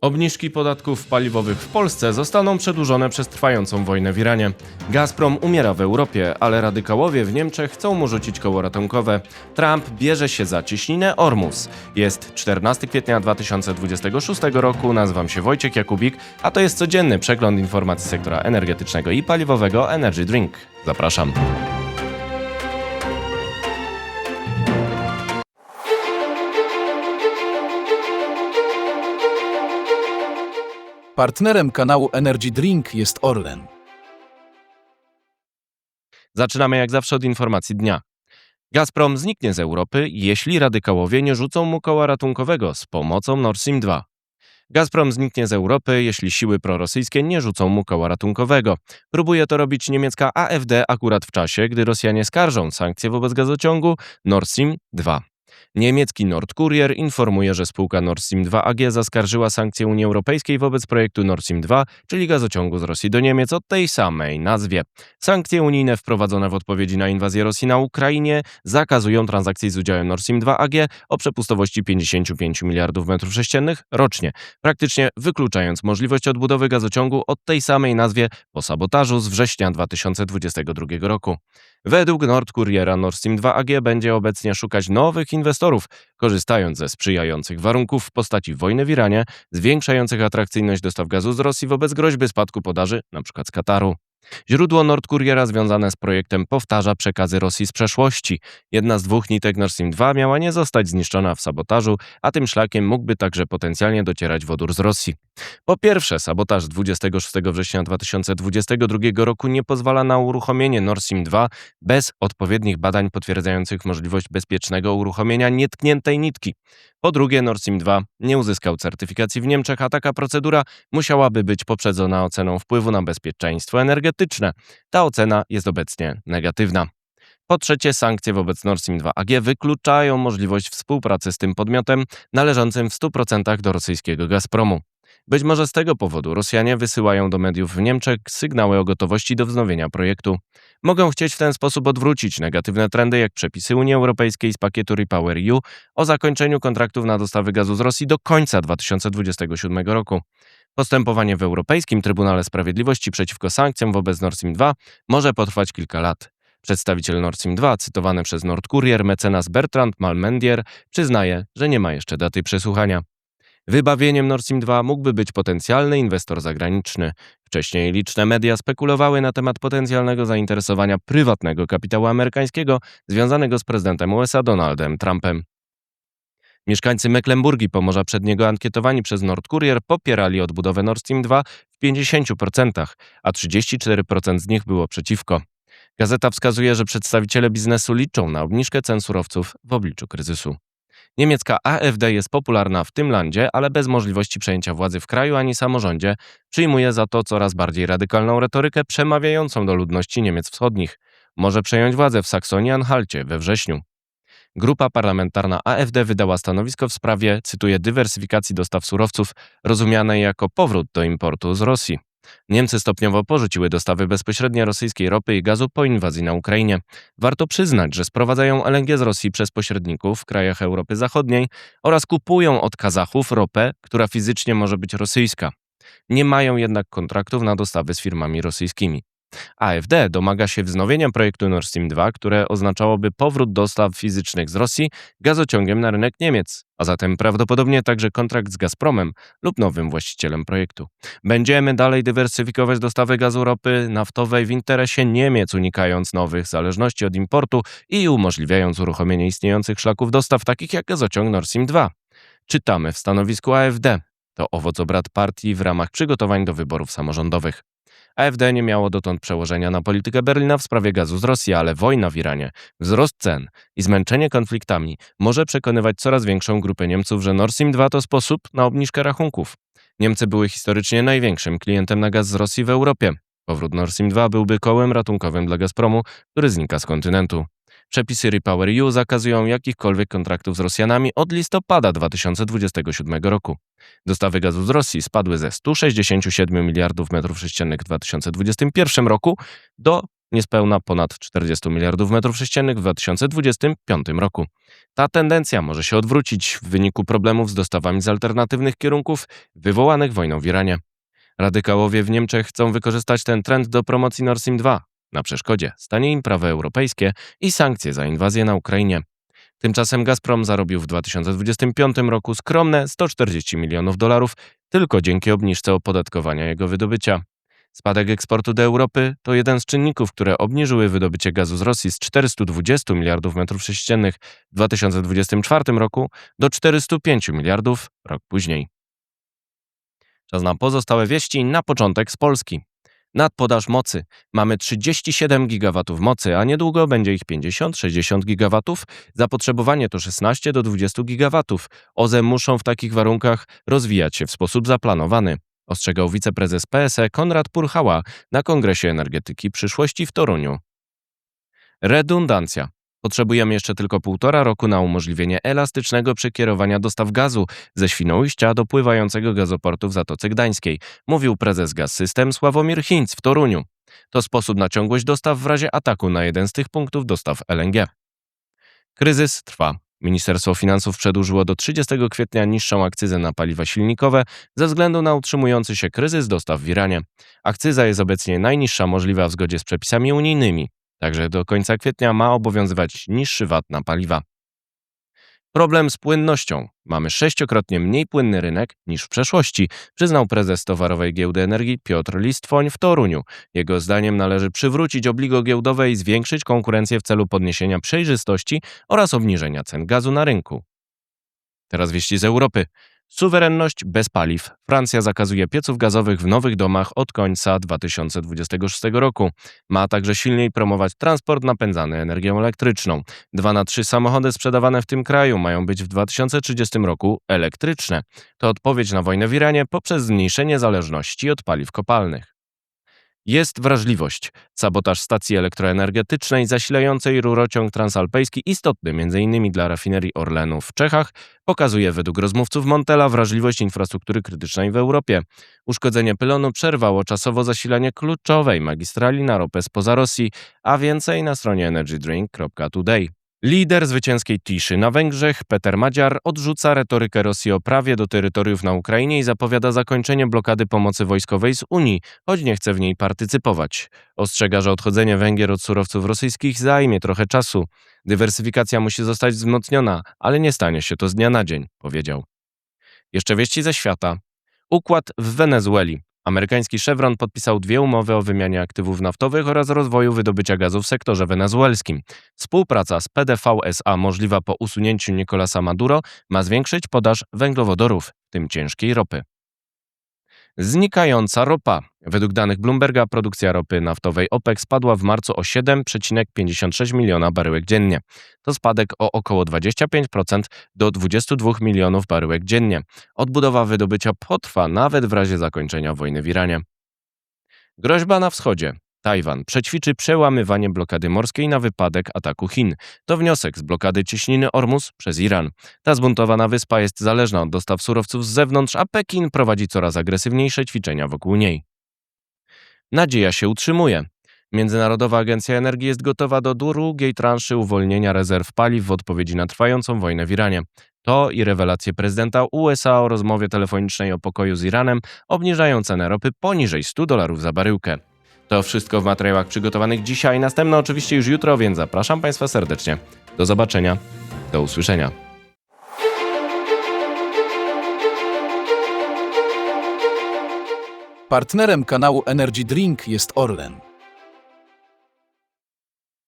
Obniżki podatków paliwowych w Polsce zostaną przedłużone przez trwającą wojnę w Iranie. Gazprom umiera w Europie, ale radykałowie w Niemczech chcą mu rzucić koło ratunkowe. Trump bierze się za cieśninę Ormus. Jest 14 kwietnia 2026 roku, nazywam się Wojciech Jakubik, a to jest codzienny przegląd informacji sektora energetycznego i paliwowego Energy Drink. Zapraszam. Partnerem kanału Energy Drink jest Orlen. Zaczynamy jak zawsze od informacji dnia. Gazprom zniknie z Europy, jeśli radykałowie nie rzucą mu koła ratunkowego z pomocą Nord Stream 2. Gazprom zniknie z Europy, jeśli siły prorosyjskie nie rzucą mu koła ratunkowego. Próbuje to robić niemiecka AfD akurat w czasie, gdy Rosjanie skarżą sankcje wobec gazociągu Nord Stream 2. Niemiecki Nordkurier informuje, że spółka Nord Stream 2 AG zaskarżyła sankcje Unii Europejskiej wobec projektu Nord Stream 2, czyli gazociągu z Rosji do Niemiec o tej samej nazwie. Sankcje unijne wprowadzone w odpowiedzi na inwazję Rosji na Ukrainie zakazują transakcji z udziałem Nord Stream 2 AG o przepustowości 55 miliardów metrów sześciennych rocznie, praktycznie wykluczając możliwość odbudowy gazociągu o tej samej nazwie po sabotażu z września 2022 roku. Według Nordkuriera Nord Stream 2 AG będzie obecnie szukać nowych inwestorów, korzystając ze sprzyjających warunków w postaci wojny w Iranie, zwiększających atrakcyjność dostaw gazu z Rosji wobec groźby spadku podaży, np. z Kataru. Źródło Nordkuriera związane z projektem powtarza przekazy Rosji z przeszłości. Jedna z dwóch nitek Nord Stream 2 miała nie zostać zniszczona w sabotażu, a tym szlakiem mógłby także potencjalnie docierać wodór z Rosji. Po pierwsze, sabotaż z 26 września 2022 roku nie pozwala na uruchomienie Nord Stream 2 bez odpowiednich badań potwierdzających możliwość bezpiecznego uruchomienia nietkniętej nitki. Po drugie, Nord Stream 2 nie uzyskał certyfikacji w Niemczech, a taka procedura musiałaby być poprzedzona oceną wpływu na bezpieczeństwo energetyczne. Ta ocena jest obecnie negatywna. Po trzecie, sankcje wobec Nord Stream 2 AG wykluczają możliwość współpracy z tym podmiotem należącym w 100% do rosyjskiego Gazpromu. Być może z tego powodu Rosjanie wysyłają do mediów w Niemczech sygnały o gotowości do wznowienia projektu. Mogą chcieć w ten sposób odwrócić negatywne trendy, jak przepisy Unii Europejskiej z pakietu REPowerEU o zakończeniu kontraktów na dostawy gazu z Rosji do końca 2027 roku. Postępowanie w Europejskim Trybunale Sprawiedliwości przeciwko sankcjom wobec Nord Stream 2 może potrwać kilka lat. Przedstawiciel Nord Stream 2, cytowany przez Nordkurier, mecenas Bertrand Malmendier, przyznaje, że nie ma jeszcze daty przesłuchania. Wybawieniem Nord Stream 2 mógłby być potencjalny inwestor zagraniczny. Wcześniej liczne media spekulowały na temat potencjalnego zainteresowania prywatnego kapitału amerykańskiego związanego z prezydentem USA Donaldem Trumpem. Mieszkańcy Mecklenburgii, Pomorza Przedniego, ankietowani przez Nordkurier, popierali odbudowę Nord Stream 2 w 50%, a 34% z nich było przeciwko. Gazeta wskazuje, że przedstawiciele biznesu liczą na obniżkę cen surowców w obliczu kryzysu. Niemiecka AfD jest popularna w tym landzie, ale bez możliwości przejęcia władzy w kraju ani samorządzie, przyjmuje za to coraz bardziej radykalną retorykę przemawiającą do ludności Niemiec wschodnich. Może przejąć władzę w Saksonii-Anhalcie we wrześniu. Grupa parlamentarna AfD wydała stanowisko w sprawie, cytuję, dywersyfikacji dostaw surowców, rozumianej jako powrót do importu z Rosji. Niemcy stopniowo porzuciły dostawy bezpośrednie rosyjskiej ropy i gazu po inwazji na Ukrainie. Warto przyznać, że sprowadzają LNG z Rosji przez pośredników w krajach Europy Zachodniej oraz kupują od Kazachów ropę, która fizycznie może być rosyjska. Nie mają jednak kontraktów na dostawy z firmami rosyjskimi. AfD domaga się wznowienia projektu Nord Stream 2, które oznaczałoby powrót dostaw fizycznych z Rosji gazociągiem na rynek Niemiec, a zatem prawdopodobnie także kontrakt z Gazpromem lub nowym właścicielem projektu. Będziemy dalej dywersyfikować dostawy gazu ropy naftowej w interesie Niemiec, unikając nowych zależności od importu i umożliwiając uruchomienie istniejących szlaków dostaw, takich jak gazociąg Nord Stream 2. Czytamy w stanowisku AfD. To owoc obrad partii w ramach przygotowań do wyborów samorządowych. AfD nie miało dotąd przełożenia na politykę Berlina w sprawie gazu z Rosji, ale wojna w Iranie, wzrost cen i zmęczenie konfliktami może przekonywać coraz większą grupę Niemców, że Nord Stream 2 to sposób na obniżkę rachunków. Niemcy były historycznie największym klientem na gaz z Rosji w Europie. Powrót Nord Stream 2 byłby kołem ratunkowym dla Gazpromu, który znika z kontynentu. Przepisy REPowerEU zakazują jakichkolwiek kontraktów z Rosjanami od listopada 2027 roku. Dostawy gazu z Rosji spadły ze 167 miliardów metrów sześciennych w 2021 roku do niespełna ponad 40 miliardów metrów sześciennych w 2025 roku. Ta tendencja może się odwrócić w wyniku problemów z dostawami z alternatywnych kierunków wywołanych wojną w Iranie. Radykałowie w Niemczech chcą wykorzystać ten trend do promocji Nord Stream 2. Na przeszkodzie stanie im prawo europejskie i sankcje za inwazję na Ukrainie. Tymczasem Gazprom zarobił w 2025 roku skromne 140 milionów dolarów tylko dzięki obniżce opodatkowania jego wydobycia. Spadek eksportu do Europy to jeden z czynników, które obniżyły wydobycie gazu z Rosji z 420 miliardów metrów sześciennych w 2024 roku do 405 miliardów rok później. Czas na pozostałe wieści, na początek z Polski. Nadpodaż mocy. Mamy 37 gigawatów mocy, a niedługo będzie ich 50-60 gigawatów. Zapotrzebowanie to 16 do 20 gigawatów. OZE muszą w takich warunkach rozwijać się w sposób zaplanowany, ostrzegał wiceprezes PSE Konrad Purchała na Kongresie Energetyki Przyszłości w Toruniu. Redundancja. Potrzebujemy jeszcze tylko 1,5 roku na umożliwienie elastycznego przekierowania dostaw gazu ze Świnoujścia do pływającego gazoportu w Zatoce Gdańskiej, mówił prezes Gaz-System Sławomir Hinz w Toruniu. To sposób na ciągłość dostaw w razie ataku na jeden z tych punktów dostaw LNG. Kryzys trwa. Ministerstwo Finansów przedłużyło do 30 kwietnia niższą akcyzę na paliwa silnikowe ze względu na utrzymujący się kryzys dostaw w Iranie. Akcyza jest obecnie najniższa możliwa w zgodzie z przepisami unijnymi. Także do końca kwietnia ma obowiązywać niższy VAT na paliwa. Problem z płynnością. Mamy 6-krotnie mniej płynny rynek niż w przeszłości, przyznał prezes Towarowej Giełdy Energii Piotr Listwoń w Toruniu. Jego zdaniem należy przywrócić obligo giełdowe i zwiększyć konkurencję w celu podniesienia przejrzystości oraz obniżenia cen gazu na rynku. Teraz wieści z Europy. Suwerenność bez paliw. Francja zakazuje pieców gazowych w nowych domach od końca 2026 roku. Ma także silniej promować transport napędzany energią elektryczną. 2 na 3 samochody sprzedawane w tym kraju mają być w 2030 roku elektryczne. To odpowiedź na wojnę w Iranie poprzez zmniejszenie zależności od paliw kopalnych. Jest wrażliwość. Sabotaż stacji elektroenergetycznej zasilającej rurociąg transalpejski, istotny m.in. dla rafinerii Orlenu w Czechach, pokazuje według rozmówców Montela wrażliwość infrastruktury krytycznej w Europie. Uszkodzenie pylonu przerwało czasowo zasilanie kluczowej magistrali na ropę spoza Rosji, a więcej na stronie energydrink.today. Lider zwycięskiej Tiszy na Węgrzech, Peter Madziar, odrzuca retorykę Rosji o prawie do terytoriów na Ukrainie i zapowiada zakończenie blokady pomocy wojskowej z Unii, choć nie chce w niej partycypować. Ostrzega, że odchodzenie Węgier od surowców rosyjskich zajmie trochę czasu. Dywersyfikacja musi zostać wzmocniona, ale nie stanie się to z dnia na dzień, powiedział. Jeszcze wieści ze świata. Układ w Wenezueli. Amerykański Chevron podpisał 2 umowy o wymianie aktywów naftowych oraz rozwoju wydobycia gazu w sektorze wenezuelskim. Współpraca z PDVSA SA możliwa po usunięciu Nicolasa Maduro ma zwiększyć podaż węglowodorów, w tym ciężkiej ropy. Znikająca ropa. Według danych Bloomberga produkcja ropy naftowej OPEC spadła w marcu o 7,56 miliona baryłek dziennie. To spadek o około 25% do 22 milionów baryłek dziennie. Odbudowa wydobycia potrwa nawet w razie zakończenia wojny w Iranie. Groźba na wschodzie. Tajwan przećwiczy przełamywanie blokady morskiej na wypadek ataku Chin. To wniosek z blokady cieśniny Ormus przez Iran. Ta zbuntowana wyspa jest zależna od dostaw surowców z zewnątrz, a Pekin prowadzi coraz agresywniejsze ćwiczenia wokół niej. Nadzieja się utrzymuje. Międzynarodowa Agencja Energii jest gotowa do drugiej transzy uwolnienia rezerw paliw w odpowiedzi na trwającą wojnę w Iranie. To i rewelacje prezydenta USA o rozmowie telefonicznej o pokoju z Iranem obniżają cenę ropy poniżej $100 za baryłkę. To wszystko w materiałach przygotowanych dzisiaj, następne oczywiście już jutro, więc zapraszam Państwa serdecznie. Do zobaczenia, do usłyszenia. Partnerem kanału Energy Drink jest Orlen.